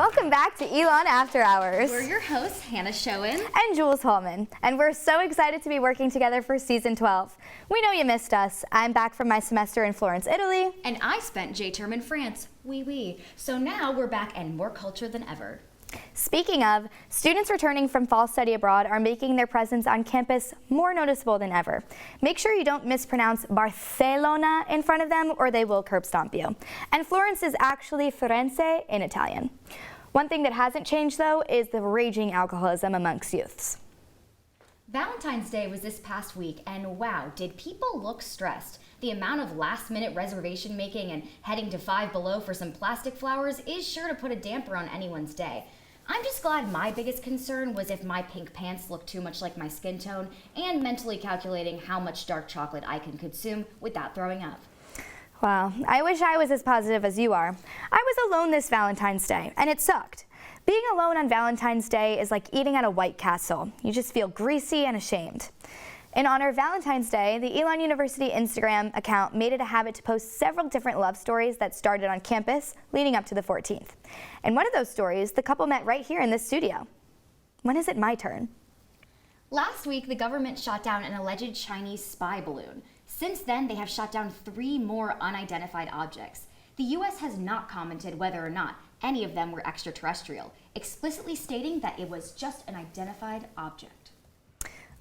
Welcome back to Elon After Hours. We're your hosts, Hannah Schoen and Jules Hallman, and we're so excited to be working together for season 12. We know you missed us. I'm back from my semester in Florence, Italy. And I spent J-term in France. So now we're back and more culture than ever. Speaking of, students returning from fall study abroad are making their presence on campus more noticeable than ever. Make sure you don't mispronounce Barcelona in front of them or they will curb stomp you. And Florence is actually Firenze in Italian. One thing that hasn't changed though is the raging alcoholism amongst youths. Valentine's Day was this past week and wow, did people look stressed. The amount of last-minute reservation making and heading to Five Below for some plastic flowers is sure to put a damper on anyone's day. I'm just glad my biggest concern was if my pink pants looked too much like my skin tone and mentally calculating how much dark chocolate I can consume without throwing up. Wow, I wish I was as positive as you are. I was alone this Valentine's Day, and it sucked. Being alone on Valentine's Day is like eating at a White Castle. You just feel greasy and ashamed. In honor of Valentine's Day, the Elon University Instagram account made it a habit to post several different love stories that started on campus leading up to the 14th. In one of those stories, the couple met right here in this studio. When is it my turn? Last week, the government shot down an alleged Chinese spy balloon. Since then, they have shot down 3 more unidentified objects. The U.S. has not commented whether or not any of them were extraterrestrial, explicitly stating that it was just an identified object.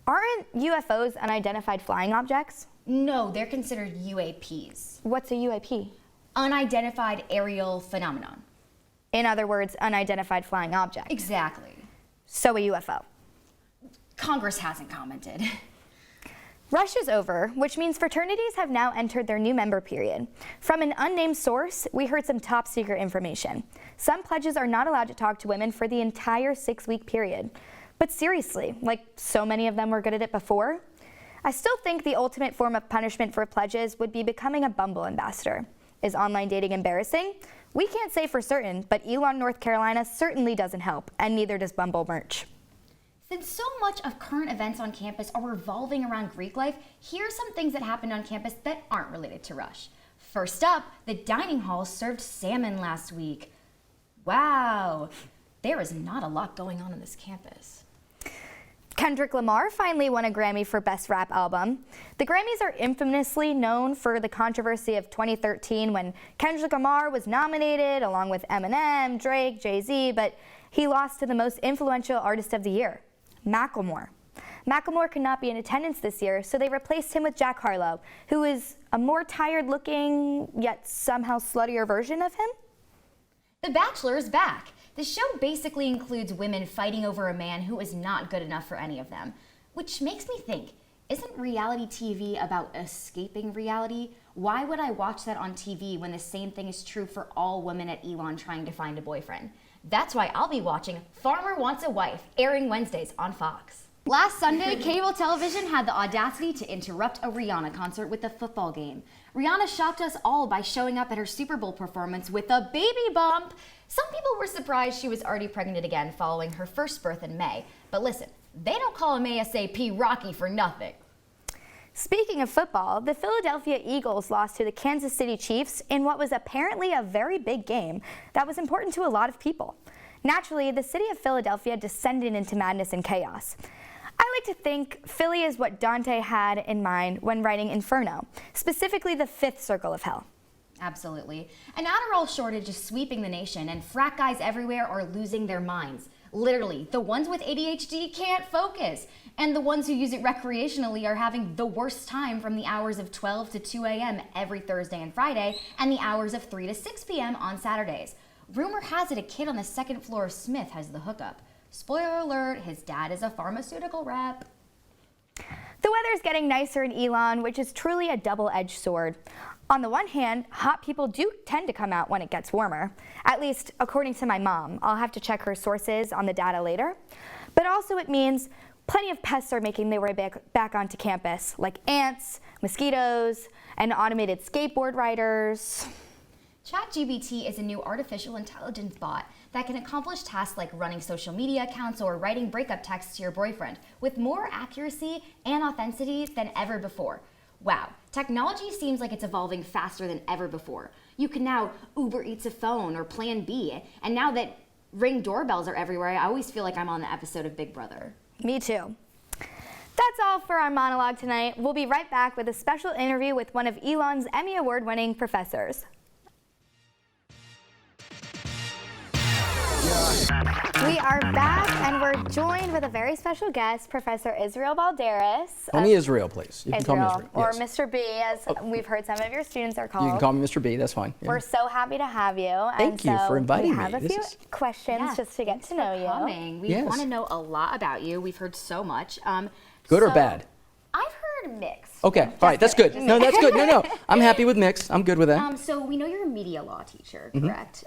Aren't UFOs unidentified flying objects? No, they're considered UAPs. What's a UAP? Unidentified aerial phenomenon. In other words, unidentified flying object. Exactly. So a UFO. Congress hasn't commented. Rush is over, which means fraternities have now entered their new member period. From an unnamed source, we heard some top secret information. Some pledges are not allowed to talk to women for the entire 6-week period. But seriously, like so many of them were good at it before, I still think the ultimate form of punishment for pledges would be becoming a Bumble ambassador. Is online dating embarrassing? We can't say for certain, but Elon, North Carolina certainly doesn't help, and neither does Bumble merch. Since so much of current events on campus are revolving around Greek life, here are some things that happened on campus that aren't related to Rush. First up, the dining hall served salmon last week. Wow, there is not a lot going on this campus. Kendrick Lamar finally won a Grammy for Best Rap Album. The Grammys are infamously known for the controversy of 2013 when Kendrick Lamar was nominated along with Eminem, Drake, Jay-Z, but he lost to the most influential artist of the year, Macklemore. Macklemore could not be in attendance this year, so they replaced him with Jack Harlow, who is a more tired-looking, yet somehow sluttier version of him. The Bachelor is back. The show basically includes women fighting over a man who is not good enough for any of them. Which makes me think, isn't reality TV about escaping reality? Why would I watch that on TV when the same thing is true for all women at Elon trying to find a boyfriend? That's why I'll be watching Farmer Wants a Wife, airing Wednesdays on Fox. Last Sunday, cable television had the audacity to interrupt a Rihanna concert with a football game. Rihanna shocked us all by showing up at her Super Bowl performance with a baby bump. Some people were surprised she was already pregnant again following her first birth in May. But listen, they don't call him ASAP Rocky for nothing. Speaking of football, the Philadelphia Eagles lost to the Kansas City Chiefs in what was apparently a very big game that was important to a lot of people. Naturally, the city of Philadelphia descended into madness and chaos. I like to think Philly is what Dante had in mind when writing Inferno, specifically the 5th circle of hell. Absolutely. An Adderall shortage is sweeping the nation, and frat guys everywhere are losing their minds. Literally, the ones with ADHD can't focus, and the ones who use it recreationally are having the worst time from the hours of 12 to 2 a.m. every Thursday and Friday, and the hours of 3 to 6 p.m. on Saturdays. Rumor has it a kid on the 2nd floor of Smith has the hookup. Spoiler alert, his dad is a pharmaceutical rep. The weather's getting nicer in Elon, which is truly a double-edged sword. On the one hand, hot people do tend to come out when it gets warmer. At least, according to my mom. I'll have to check her sources on the data later. But also it means plenty of pests are making their way back onto campus, like ants, mosquitoes, and automated skateboard riders. ChatGPT is a new artificial intelligence bot that can accomplish tasks like running social media accounts or writing breakup texts to your boyfriend with more accuracy and authenticity than ever before. Wow, technology seems like it's evolving faster than ever before. You can now Uber Eats a phone or Plan B, and now that Ring doorbells are everywhere. I always feel like I'm on the episode of Big Brother. Me too. That's all for our monologue tonight. We'll be right back with a special interview with one of Elon's Emmy Award winning professors. We are back, and we're joined with a very special guest, Professor Israel Balderas. Call me Israel, please. You can call me Israel. Or Yes. Mr. B, as we've heard some of your students are called. You can call me Mr. B, that's fine. Yeah. We're so happy to have you. Thank you for inviting we have me. a This few is- questions just to get to know you. Coming. We Yes. want to know a lot about you. We've heard so much. Good or so- bad? I've heard mixed. Okay, all right, that's good. No, that's good. No, I'm happy with mixed. I'm good with that. So we know you're a media law teacher, Mm-hmm. correct?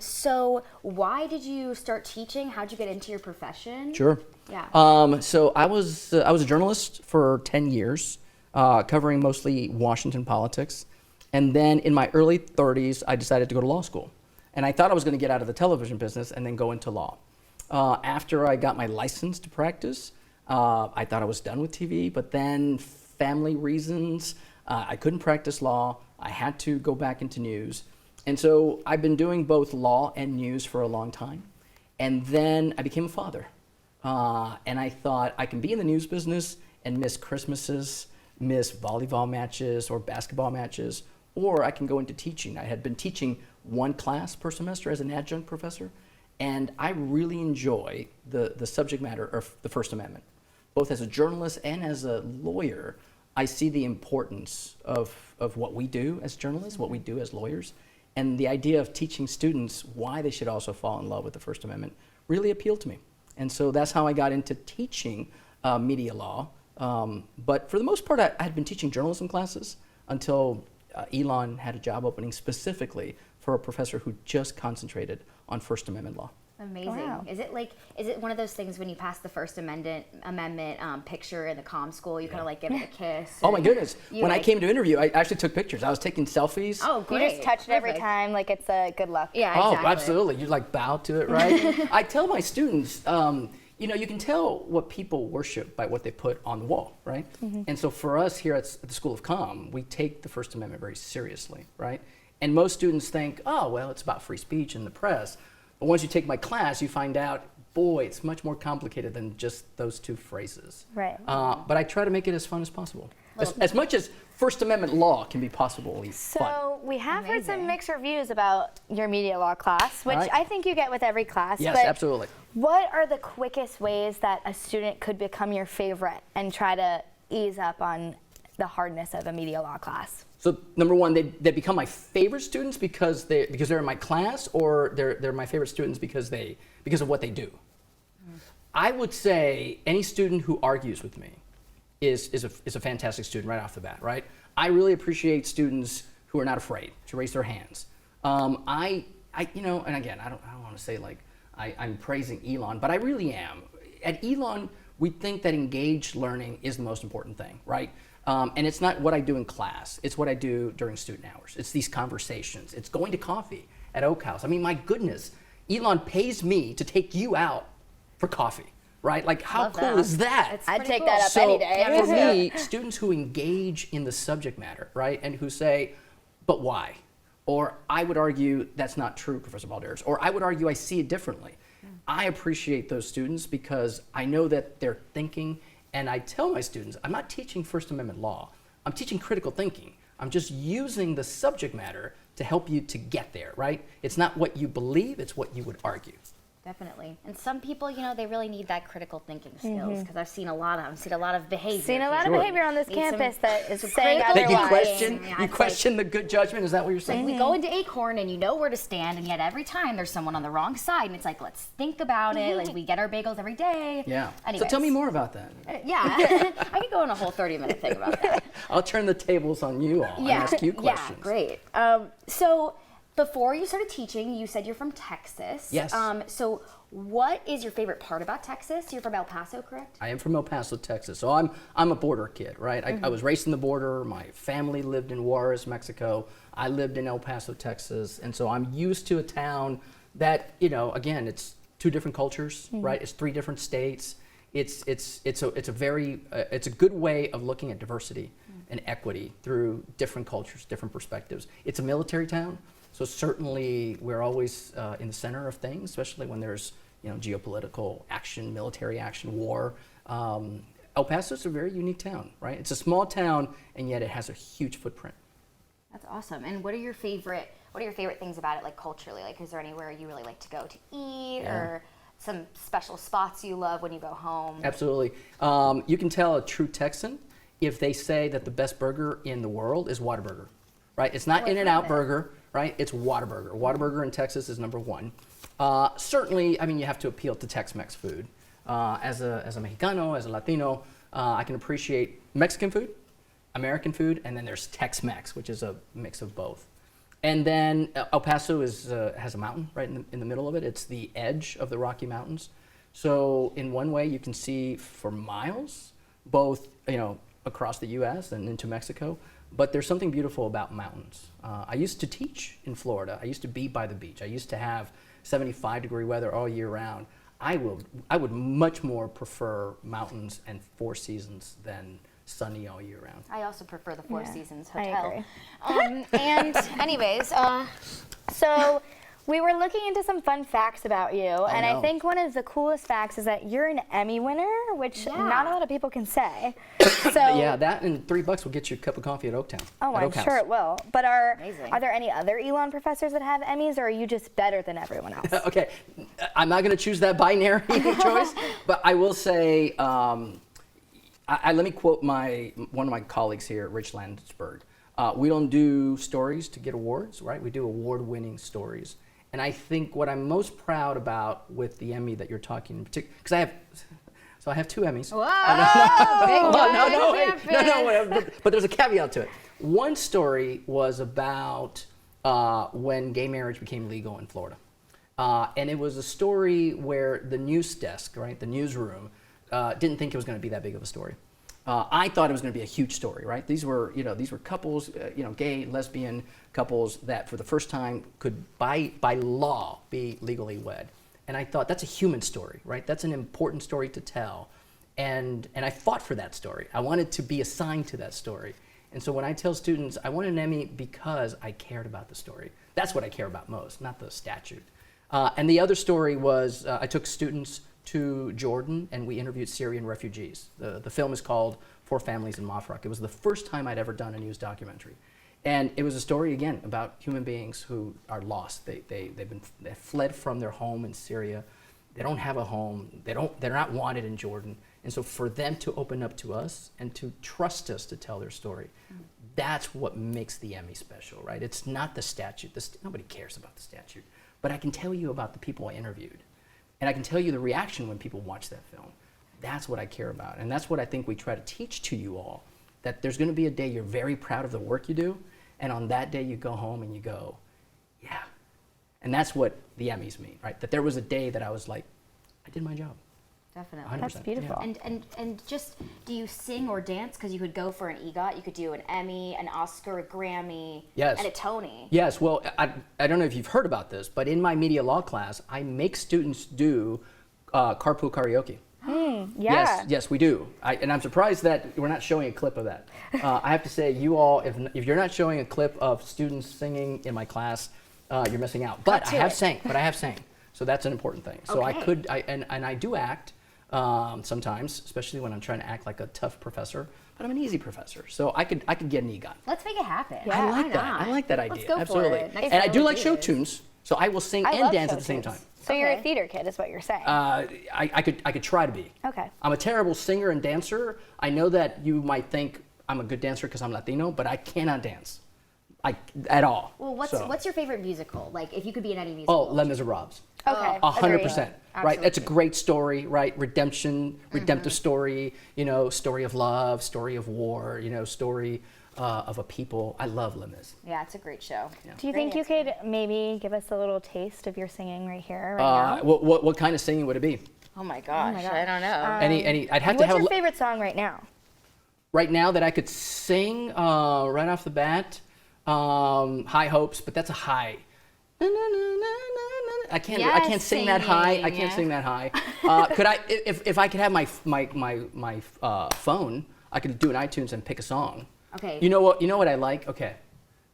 So why did you start teaching? How'd you get into your profession? Sure. Yeah. So I was a journalist for 10 years, covering mostly Washington politics. And then in my early 30s, I decided to go to law school. And I thought I was going to get out of the television business and then go into law. After I got my license to practice, I thought I was done with TV, but then family reasons, I couldn't practice law. I had to go back into news. And so I've been doing both law and news for a long time. And then I became a father. And I thought I can be in the news business and miss Christmases, miss volleyball matches or basketball matches, or I can go into teaching. I had been teaching one class per semester as an adjunct professor, and I really enjoy the subject matter of the First Amendment. Both as a journalist and as a lawyer, I see the importance of what we do as journalists, what we do as lawyers, and the idea of teaching students why they should also fall in love with the First Amendment really appealed to me. And so that's how I got into teaching media law. But for the most part, I had been teaching journalism classes until Elon had a job opening specifically for a professor who just concentrated on First Amendment law. Amazing. Wow. Is it one of those things when you pass the First Amendment picture in the comm school, you kind of like give it a kiss? Oh my goodness. You When I like- came to interview, I actually took pictures. I was taking selfies. Oh, You great. just touch it every Perfect. time like it's a good luck. Yeah, Oh, exactly. absolutely. You like bow to it, right? I tell my students, you can tell what people worship by what they put on the wall, right? And so for us here at the School of Comm, we take the First Amendment very seriously, right? And most students think, oh, well, it's about free speech and the press. But once you take my class, you find out, boy, it's much more complicated than just those two phrases. Right. But I try to make it as fun as possible. As much as First Amendment law can be possibly fun. So we have heard some Amazing. mixed reviews about your media law class, which Right. I think you get with every class. Yes, but absolutely. What are the quickest ways that a student could become your favorite and try to ease up on the hardness of a media law class? So number one, they become my favorite students because they're in my class, or they're my favorite students because of what they do. I would say any student who argues with me is a fantastic student right off the bat, right? I really appreciate students who are not afraid to raise their hands. And again, I don't want to say like I'm praising Elon, but I really am. At Elon, we think that engaged learning is the most important thing, right? And it's not what I do in class, it's what I do during student hours. It's these conversations, it's going to coffee at Oak House. I mean, my goodness, Elon pays me to take you out for coffee, right? Like, how Love cool that. is that? It's I'd pretty take cool. that up So any day. for me, students who engage in the subject matter, right, and who say, but why? Or I would argue that's not true, Professor Balderas. Or I would argue I see it differently. I appreciate those students because I know that they're thinking, and I tell my students, I'm not teaching First Amendment law. I'm teaching critical thinking. I'm just using the subject matter to help you to get there, right? It's not what you believe, it's what you would argue. Definitely. And some people, they really need that critical thinking skills because I've seen a lot of behavior. Seen a lot of Sure. behavior on this Need some- campus that is some saying critical That you otherwise. question, Yeah, you it's question the good judgment, is that what you're saying? We go into Acorn and you know where to stand, and yet every time there's someone on the wrong side, and it's like, let's think about it. Like, we get our bagels every day. Yeah. Anyways. So tell me more about that. Yeah. I could go on a whole 30-minute thing about that. I'll turn the tables on you all and ask you questions. Yeah, great. So before you started teaching, you said you're from Texas. Yes. So what is your favorite part about Texas? You're from El Paso, correct? I am from El Paso, Texas, so I'm a border kid, right? I was raised in the border. My family lived in Juarez, Mexico. I lived in El Paso, Texas, and so I'm used to a town that, again, it's two different cultures, right? It's three different states. It's a good way of looking at diversity and equity through different cultures, different perspectives. It's a military town, So certainly we're always in the center of things, especially when there's geopolitical action, military action, war. El Paso is a very unique town, right? It's a small town, and yet it has a huge footprint. That's awesome. And what are your favorite things about it, like culturally? Like, is there anywhere you really like to go to eat, or some special spots you love when you go home? Absolutely. You can tell a true Texan if they say that the best burger in the world is Whataburger, right? It's not In-N-Out Burger, right? It's Whataburger. Whataburger in Texas is number one. Certainly, I mean, you have to appeal to Tex-Mex food. As a Mexicano, as a Latino, I can appreciate Mexican food, American food, and then there's Tex-Mex, which is a mix of both. And then El Paso has a mountain right in the middle of it. It's the edge of the Rocky Mountains. So in one way, you can see for miles, both across the U.S. and into Mexico. But there's something beautiful about mountains. I used to teach in Florida. I used to be by the beach. I used to have 75-degree weather all year round. I would much more prefer mountains and four seasons than sunny all year round. I also prefer the Four Seasons Hotel. I agree. And anyways, so we were looking into some fun facts about you, and I think one of the coolest facts is that you're an Emmy winner, which not a lot of people can say. So Yeah, that and $3 will get you a cup of coffee at Oaktown. Oh, at I'm Oak House. sure it will. But are Amazing. there any other Elon professors that have Emmys, or are you just better than everyone else? Okay, I'm not going to choose that binary choice, but I will say, let me quote one of my colleagues here, Rich Landsberg. We don't do stories to get awards, right? We do award-winning stories. And I think what I'm most proud about with the Emmy that you're talking in particular, because I have two Emmys. whoa, But there's a caveat to it. One story was about when gay marriage became legal in Florida. And it was a story where the news desk, right, the newsroom, didn't think it was going to be that big of a story. I thought it was going to be a huge story, right? These were couples, gay, lesbian couples that for the first time could, by law, be legally wed. And I thought that's a human story, right? That's an important story to tell. And I fought for that story. I wanted to be assigned to that story. And so when I tell students, I want an Emmy because I cared about the story. That's what I care about most, not the statute. And the other story was I took students to Jordan and we interviewed Syrian refugees. The film is called Four Families in Mafraq. It was the first time I'd ever done a news documentary. And it was a story, again, about human beings who are lost. They fled from their home in Syria. They don't have a home. They're not wanted in Jordan. And so for them to open up to us and to trust us to tell their story, that's what makes the Emmy special, right? It's not the statute. Nobody cares about the statute. But I can tell you about the people I interviewed. And I can tell you the reaction when people watch that film. That's what I care about. And that's what I think we try to teach to you all, that there's going to be a day you're very proud of the work you do, and on that day you go home and you go, yeah. And that's what the Emmys mean, right? That there was a day that I was like, I did my job. Definitely. 100%. That's beautiful. Yeah. And just, do you sing or dance? Because you could go for an EGOT, you could do an Emmy, an Oscar, a Grammy, Yes. and a Tony. Yes, well, I don't know if you've heard about this, but in my media law class, I make students do carpool karaoke. Yeah. Yes, we do. And I'm surprised that we're not showing a clip of that. I have to say, you all, if you're not showing a clip of students singing in my class, you're missing out. But I have sang. So that's an important thing. So Okay. I do act sometimes, especially when I'm trying to act like a tough professor. But I'm an easy professor, so I could get an EGOT. Let's make it happen. Yeah. I like Why that. not? I like that idea. Let's go Absolutely. for it. Next And I time do we like do show this. tunes, so I will sing I and love dance show at the same tunes. time. So you're a Okay. theater kid, is what you're saying. I could try to be. Okay. I'm a terrible singer and dancer. I know that you might think I'm a good dancer because I'm Latino, but I cannot dance, at all. Well, So- what's your favorite musical? Like, if you could be in any musical. Oh, Les Miserables. Okay. 100%. Right, that's a Absolutely. great story, right? Redemptive story. Story of love, story of war. Story of a people. I love Les Mis. Yeah, it's a great show. Do you Great think you answer. could maybe give us a little taste of your singing right here, right now? What kind of singing would it be? Oh my gosh, gosh. I don't know. Any? I'd have to What's have your a, favorite song right now? right now that I could sing right off the bat. High Hopes, but that's a high. I can't. I Yes, can't sing that high. I singing, can't yeah. sing that high. Could I? If I could have my phone, I could do an iTunes and pick a song. Okay. You know what? I like. Okay,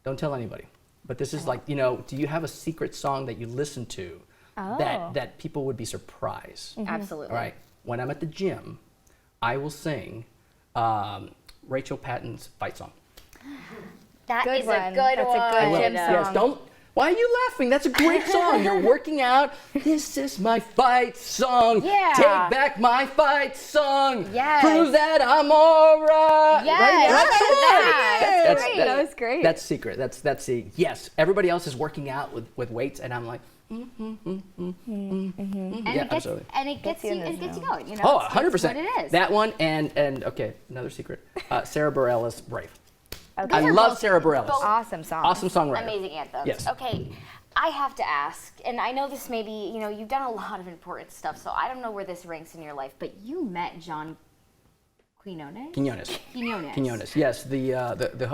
don't tell anybody. but this is like, do you have a secret song that you listen to that people would be surprised? Absolutely. All right. When I'm at the gym, I will sing Rachel Patton's fight song. That Good is one. a good That's a one. good gym Yes, song. why are you laughing? That's a great song. You're working out. This is my fight song. Yeah. Take back my fight song. Yes. Prove that I'm all right. Yes. Right? That's great. That was great. That's secret. That's the yes. Everybody else is working out with weights, and I'm like, yeah, absolutely. And it gets you going. You know, Oh, it's 100%. what it is. That one and okay, another secret. Sarah Bareilles, Brave. Okay. I love Sarah Bareilles. Awesome song. Awesome songwriter. Amazing anthems. Yes. Okay, I have to ask, and I know this may be, you've done a lot of important stuff, so I don't know where this ranks in your life, but you met John Quinones? Quinones. Quinones. Quinones. Yes, the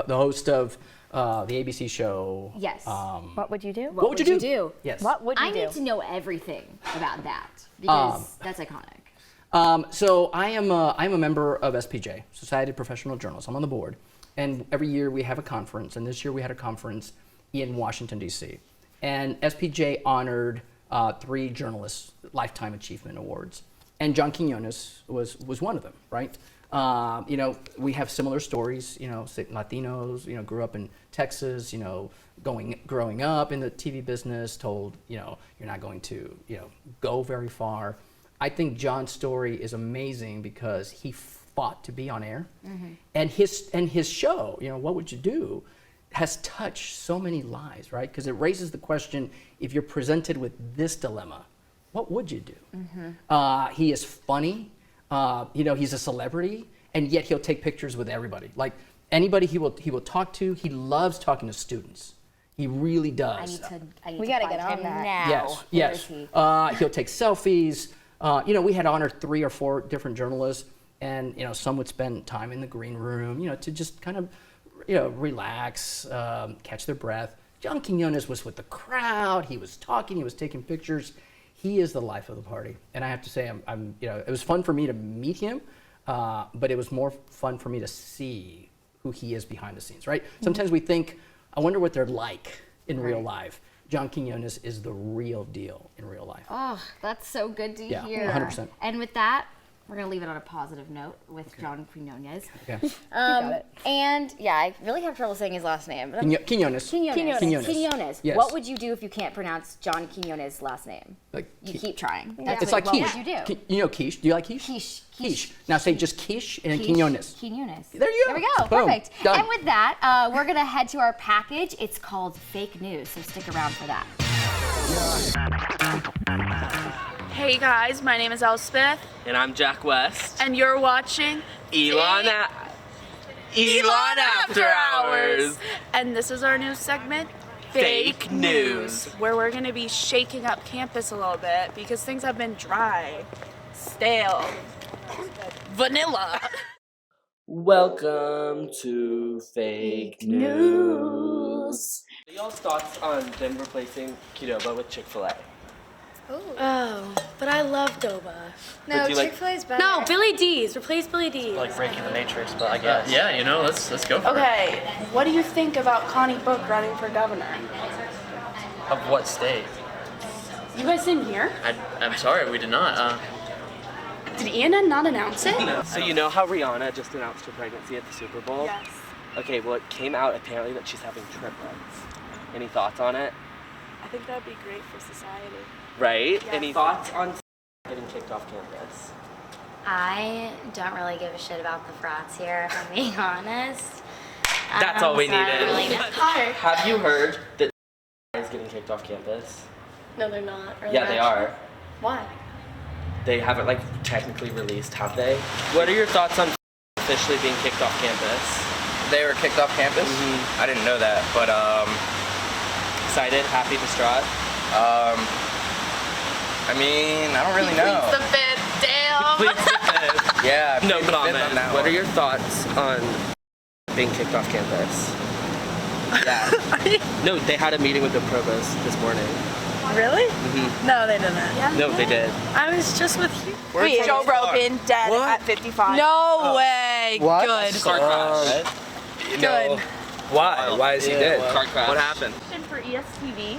host of the ABC show. Yes. What would you do? What would you do? Yes. What would you I do? need to know everything about that because that's iconic. So I'm a member of SPJ, Society of Professional Journalists. I'm on the board, and every year we have a conference. And this year we had a conference in Washington D.C. And SPJ honored 3 journalists' lifetime achievement awards, and John Quinones was one of them. Right? We have similar stories. Latinos. Grew up in Texas. Growing up in the TV business, told you're not going to go very far. I think John's story is amazing because he fought to be on air, and his show, What Would You Do, has touched so many lives, right? Because it raises the question: if you're presented with this dilemma, what would you do? He is funny, he's a celebrity, and yet he'll take pictures with everybody. Like anybody he will talk to. He loves talking to students. He really does. I need We to gotta find get on him that. now. Yes, Where yes. is he? He'll take selfies. We had honored 3 or 4 different journalists, and some would spend time in the green room, to just kind of, relax, catch their breath. John Quinones was with the crowd. He was talking. He was taking pictures. He is the life of the party, and I have to say, it was fun for me to meet him, but it was more fun for me to see who he is behind the scenes. Right? Sometimes we think, I wonder what they're like in real life. John Quinones is the real deal in real life. Oh, that's so good to Yeah, hear. 100%. And with that, we're going to leave it on a positive note with John Quinones. Okay. And yeah, I really have trouble saying his last name. But Quinones. Quinones. Yes. What would you do if you can't pronounce John Quinones' last name? Like You keep trying. It's like what quiche. would you do? Quiche. Do you like quiche? Quiche. Quiche. Now say just quiche and then Quiche. Quinones. Quinones. There you go. There we go. Boom. Perfect. Done. And with that, we're going to head to our package. It's called Fake News, so stick around for that. Hey guys, my name is Elspeth, And I'm Jack West. and you're watching Elon After Hours. And this is our new segment, Fake News. where we're going to be shaking up campus a little bit because things have been dry, stale, vanilla. Welcome to Fake News. What are y'all's thoughts on them replacing Qdoba with Chick-fil-A? Oh, but I love Doba. No, do you like- Chick-fil-A's better. No, Billy D's. Replace Billy D's. Like breaking the matrix, but I guess. Let's go for Okay, what do you think about Connie Book running for governor? it. Of what state? You guys didn't hear? I'm sorry, we did not. Did Ian not announce it? So you know how Rihanna just announced her pregnancy at the Super Bowl? Yes. Okay, well it came out apparently that she's having triplets. Any thoughts on it? I think that'd be great for society. Right? Yeah. Any thoughts on getting kicked off campus? I don't really give a shit about the frats here, if I'm being honest. That's all we So I don't needed. really know. Hi. Have you heard that is getting kicked off campus? No, they're not. Yeah, they are. Why? They haven't technically released, have they? What are your thoughts on officially being kicked off campus? They were kicked off campus? I didn't know that, but Excited, happy, distraught? I mean, I don't really know. The bid, damn. Please defend. Yeah, No plead the fifth on comment. that What one. are your thoughts on being kicked off campus? Yeah. No, they had a meeting with the provost this morning. Really? No, they didn't. No, they did. I was just with you. Wait, Joe Rogan dead at 55. No way. What? Good. Car crash. You know, Why? Why is he dead? Car crash. What happened? For ESTV.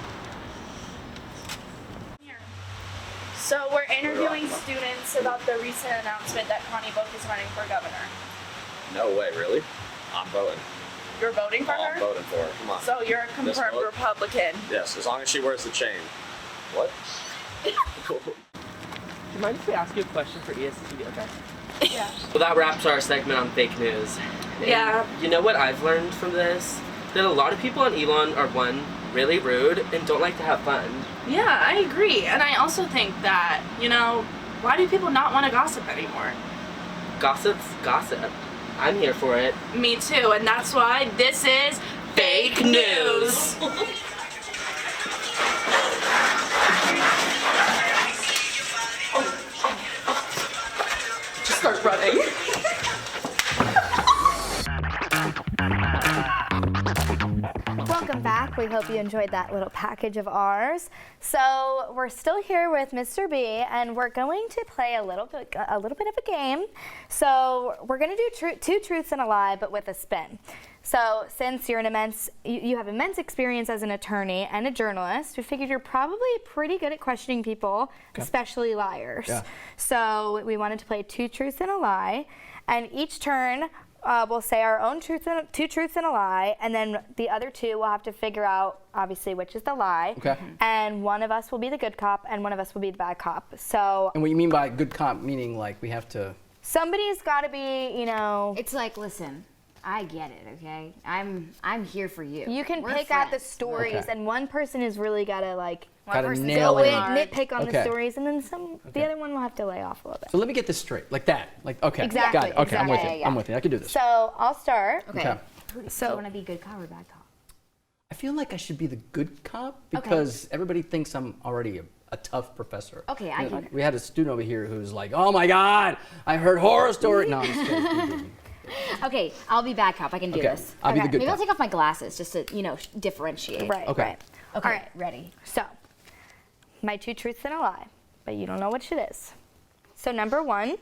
So we're interviewing students about the recent announcement that Connie Book is running for governor. No way, really? I'm voting. You're voting for her? I'm voting for her. Come on. So you're a confirmed vote? Republican. Yes, as long as she wears the chain. What? Do you mind if we ask you a question for ESTV? Okay. Yeah. Well, that wraps our segment on fake news. And Yeah. You know what I've learned from this? That a lot of people on Elon are, one, really rude and don't like to have fun. Yeah, I agree. And I also think that, why do people not want to gossip anymore? Gossip's gossip. I'm here for it. Me too, and that's why this is fake news. Just start running. Welcome back. We hope you enjoyed that little package of ours. So we're still here with Mr. B, and we're going to play a little bit of a game. So we're going to do two truths and a lie, but with a spin. So since you're you have immense experience as an attorney and a journalist, we figured you're probably pretty good at questioning people, especially liars. Yeah. So we wanted to play two truths and a lie, and each turn we'll say our own two truths and a lie, and then the other two we'll have to figure out, obviously, which is the lie. Okay. And one of us will be the good cop, and one of us will be the bad cop. So. And what you mean by good cop, meaning like we have to. Somebody's got to be, It's like, listen, I get it, okay? I'm here for you. You can We're pick out the friends. stories, Okay. and one person is really got to Gotta go nail in, it. nitpick on the Okay. stories, and then the other one will have to lay off a little bit. So let me get this straight, like that, like okay, Exactly, got it. Okay, I'm with exactly. you. I'm with you. I can do this. So I'll start. Okay. Okay. Do you So- want to be good cop or bad cop? I feel like I should be the good cop because everybody thinks I'm already a tough professor. Okay, I can. We had a student over here who's like, "Oh my God, I heard horror story." No, I'm just kidding. Okay, I'll be bad cop. I can do Okay, this. I'll be the Okay. good Maybe I'll cop. take off my glasses just to, differentiate. Right. Okay. Right. Okay, All right. ready. So, my two truths and a lie, but you don't know which it is. So number one,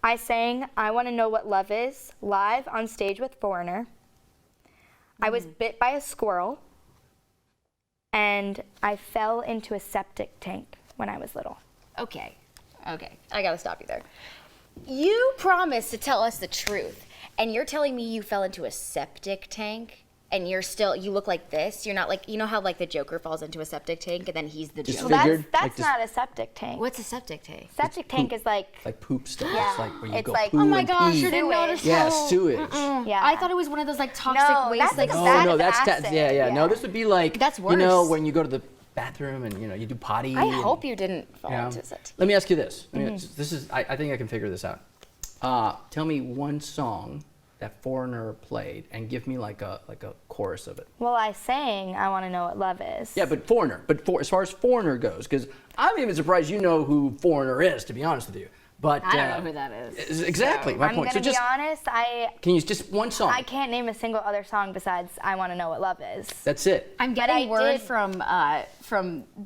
I sang "I Want to Know What Love Is" live on stage with Foreigner. I was bit by a squirrel, and I fell into a septic tank when I was little. Okay, I gotta stop you there. You promised to tell us the truth, and you're telling me you fell into a septic tank, and you look like this? You're not like, how like the Joker falls into a septic tank, and then he's the Just Joker? Well, Figured, that's like, just- not a septic tank. What's a septic tank? Septic tank is like, Like poop stuff. Yeah. It's like where you It's go like- poo Oh my and gosh, pee. I didn't notice Yeah, how- sewage. yeah. I thought it was one of those like toxic No, waste. that's like a No, bag no, of that's acid. yeah. Yeah. No, this would be like That's You know, worse. when you go to the bathroom and you do potty. I and, hope you didn't fall you know. into septic. Let me ask you this. Mm-hmm. This is I think I can figure this out. Tell me one song that Foreigner played and give me like a chorus of it. Well, I sang "I Want to Know What Love Is." Yeah, but Foreigner. As far as Foreigner goes, because I'm even surprised you know who Foreigner is, to be honest with you. But I don't know who that is. Exactly my I'm point. gonna So be just honest. can you just one song? I can't name a single other song besides "I Want to Know What Love Is." That's it. I'm But getting I word did- from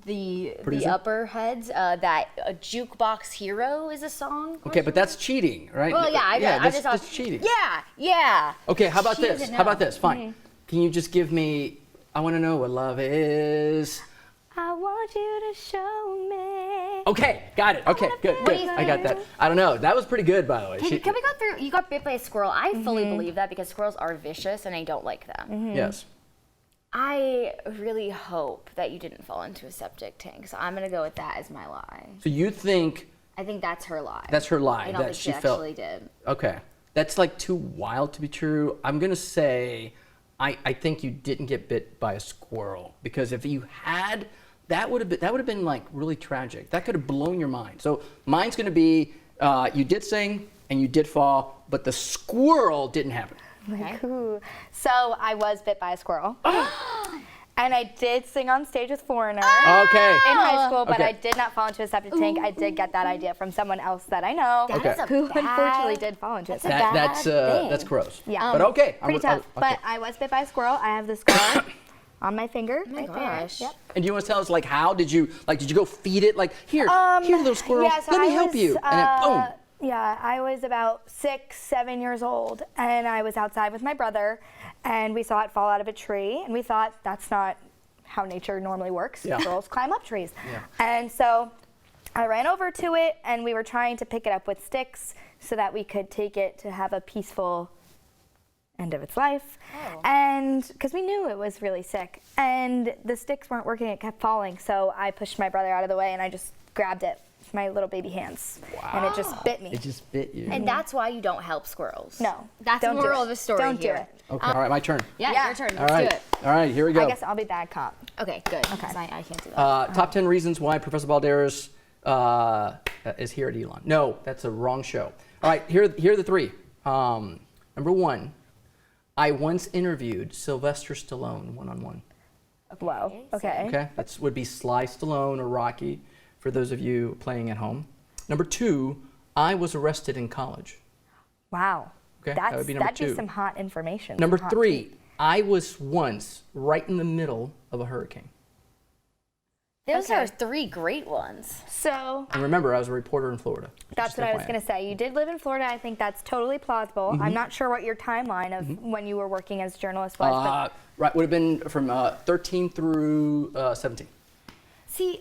the Producer? upper heads that a Jukebox Hero is a song. Okay, but that's cheating, right? Well, yeah, I that's cheating. Yeah. Okay, how about She this? doesn't How about know. this? Fine. Can you just give me "I Want to Know What Love Is"? I want you to show me. Okay, got it. Okay, good. do you I got that. I don't know. That was pretty good, by the way. Can we go through? You got bit by a squirrel. I fully believe that because squirrels are vicious and I don't like them. Yes. I really hope that you didn't fall into a septic tank. So I'm gonna go with that as my lie. So you think I think that's her lie. that's her lie I don't that think she she felt? actually did. Okay, that's like too wild to be true. I'm gonna say I think you didn't get bit by a squirrel because if you had, that would have been like really tragic. That could have blown your mind. So mine's gonna be you did sing and you did fall, but the squirrel didn't happen. Okay. Ooh. So I was bit by a squirrel. And I did sing on stage with Foreigner Okay. in high school, but Okay. I did not fall into a septic tank. I did get that idea from someone else that I know That Okay. is a who bad- unfortunately did fall into a that's a septic bad That's thing. gross. Yeah. But okay. Pretty tough. But I was bit by a squirrel. I have the scar on my finger. Oh my right gosh. there. Yep. And do you want to tell us like how did you go feed it? Like here little squirrel, Yeah, so let me I help was, you. And then boom. Yeah, I was about 6, 7 years old, and I was outside with my brother, and we saw it fall out of a tree, and we thought that's not how nature normally works. Yeah. Girls climb up trees. Yeah. And so I ran over to it, and we were trying to pick it up with sticks so that we could take it to have a peaceful end of its life. And because we knew it was really sick, and the sticks weren't working, it kept falling, so I pushed my brother out of the way, and I just grabbed it with my little baby hands. And it just bit me. It just bit you. And that's why you don't help squirrels. No. That's the don't do moral it. of the story Don't here. do it. Okay, all right, my turn. Yeah, your turn. All Let's right. do it. All right, here we go. I guess I'll be bad cop. Okay, good. Okay. I can't do that. Top 10 reasons why Professor Balderas is here at Elon. No, that's a wrong show. All right, here are the 3. Number 1, I once interviewed Sylvester Stallone one-on-one. Wow. Okay. Okay, that would be Sly Stallone or Rocky for those of you playing at home. Number 2, I was arrested in college. Wow. Okay, that would be number 2. That'd be some hot information. Number some hot 3, tea. I was once right in the middle of a hurricane. Those Okay. are 3 great ones. So And remember, I was a reporter in Florida. that's Just what I was FYI. going to say. You did live in Florida. I think that's totally plausible. I'm not sure what your timeline of when you were working as a journalist was. Right, would have been from 13 through 17. See,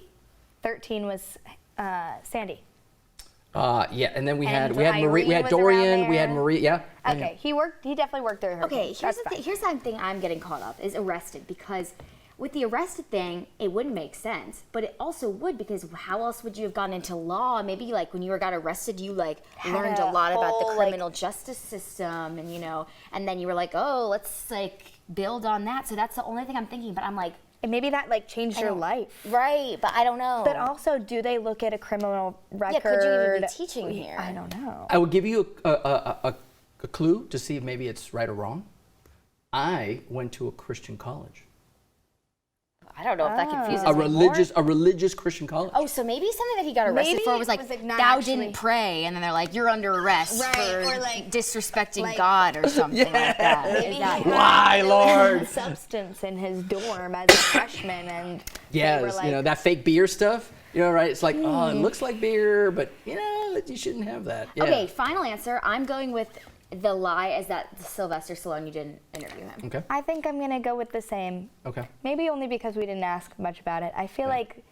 13 was Sandy. Yeah, and then we had And Marie, we Irene had was Dorian, around we had there. Marie. Yeah. Okay, he definitely worked there. Okay, here's something I'm getting caught up is arrested, because with the arrested thing, it wouldn't make sense, but it also would, because how else would you have gone into law? Maybe like when you got arrested, you like learned a a lot about the whole, criminal justice system, and and then you were like, oh, let's like build on that. So that's the only thing I'm thinking. But I'm like, And maybe that like changed your life. right? But I don't know. But also, do they look at a criminal record? yeah, could you even be teaching here? I don't know. I will give you a clue to see if maybe it's right or wrong. I went to a Christian college. I don't know if that confuses A me more. religious Christian college. Oh, so maybe something that he got arrested Maybe for was like, it was, like, not thou actually- didn't pray, and then they're like, you're under arrest Right, for or, like- disrespecting like- God or something like that. Maybe Is he that had Why, Lord? substance in his dorm as a freshman, and they were Yes, like, that fake beer stuff. Right? It's like, oh, it looks like beer, but you shouldn't have that. Yeah. Okay, final answer. I'm going with the lie is that Sylvester Stallone, you didn't interview him. Okay. I think I'm gonna go with the same. Okay. Maybe only because we didn't ask much about it. I feel like,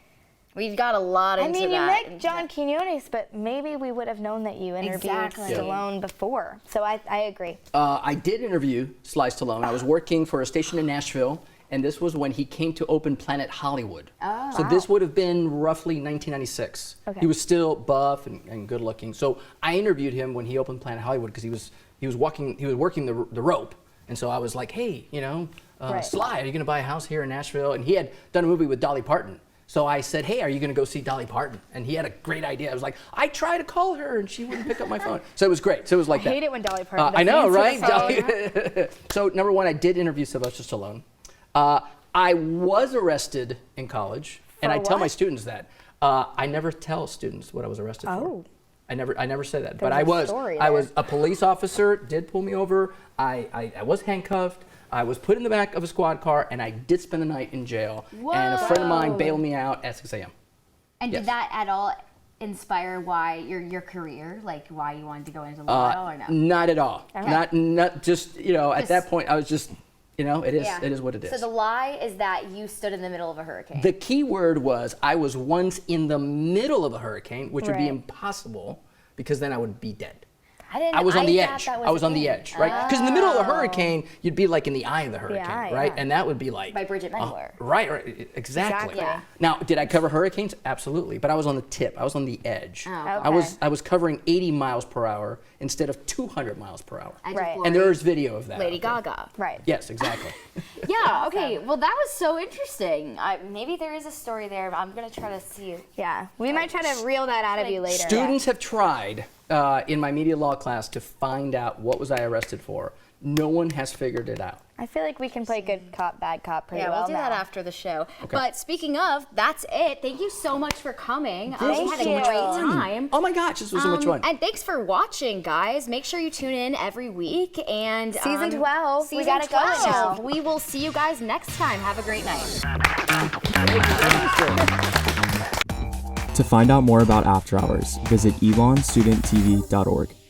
We've got a lot into you that. met John Quinones, but maybe we would have known that you interviewed Exactly. Stallone before. So I agree. I did interview Sly Stallone. I was working for a station in Nashville, and this was when he came to open Planet Hollywood. Oh. So this would have been roughly 1996. Okay. He was still buff and good looking. So I interviewed him when he opened Planet Hollywood because he was working the rope, and so I was like, hey, Right. Sly, are you going to buy a house here in Nashville? And he had done a movie with Dolly Parton. So I said, hey, are you going to go see Dolly Parton? And he had a great idea. I was like, I tried to call her, and she wouldn't pick up my phone. So it was great. So it was like I that. hate it when Dolly Parton I know, doesn't answer right? the phone. So number 1, I did interview Sylvester Stallone. I was arrested in college, and For I tell my what? students that. I never tell students what I was arrested for. Oh. I never say that. But There's I a story I there. was a police officer, did pull me over. I was handcuffed. I was put in the back of a squad car, and I did spend the night in jail. And a friend of mine bailed me out at 6 a.m. And Yes. did that at all inspire why your career, like why you wanted to go into law or no? Not at all. Not just, at Just- that point, I was just, it is Yeah. it is what it is. So the lie is that you stood in the middle of a hurricane. The key word was I was once in the middle of a hurricane, which would be Right. impossible because then I would be dead. didn't. I was on the thought edge. that I was a on the thing. edge, right? Because in the middle of the Oh. hurricane, you'd be like in the eye of the hurricane, Yeah, right? yeah. And that would be like By Bridget Mendler. right, exactly. Yeah. Now, did I cover hurricanes? Absolutely, but I was on the tip. I was on the edge. Oh, I was covering 80 miles per hour instead of 200 miles per hour. Edge of Right. Glory, And there's video of that. Lady out there. Gaga. Right. Yes, exactly. Yeah. Okay. Well, that was so interesting. Maybe there is a story there, but I'm gonna try to see. Yeah. We might try to reel that out of you later. Students have tried in my media law class to find out what was I arrested for. No one has figured it out. I feel like we can play good cop, bad cop pretty Yeah, well we'll do now. that after the show. But speaking of, that's it. Thank you so much for coming. We Thank had a you. great time. Oh my gosh, this was so much fun. And thanks for watching, guys. Make sure you tune in every week. And Season 12. We Season gotta go 12. now. We will see you guys next time. Have a great night. To find out more about After Hours, visit elonstudenttv.org.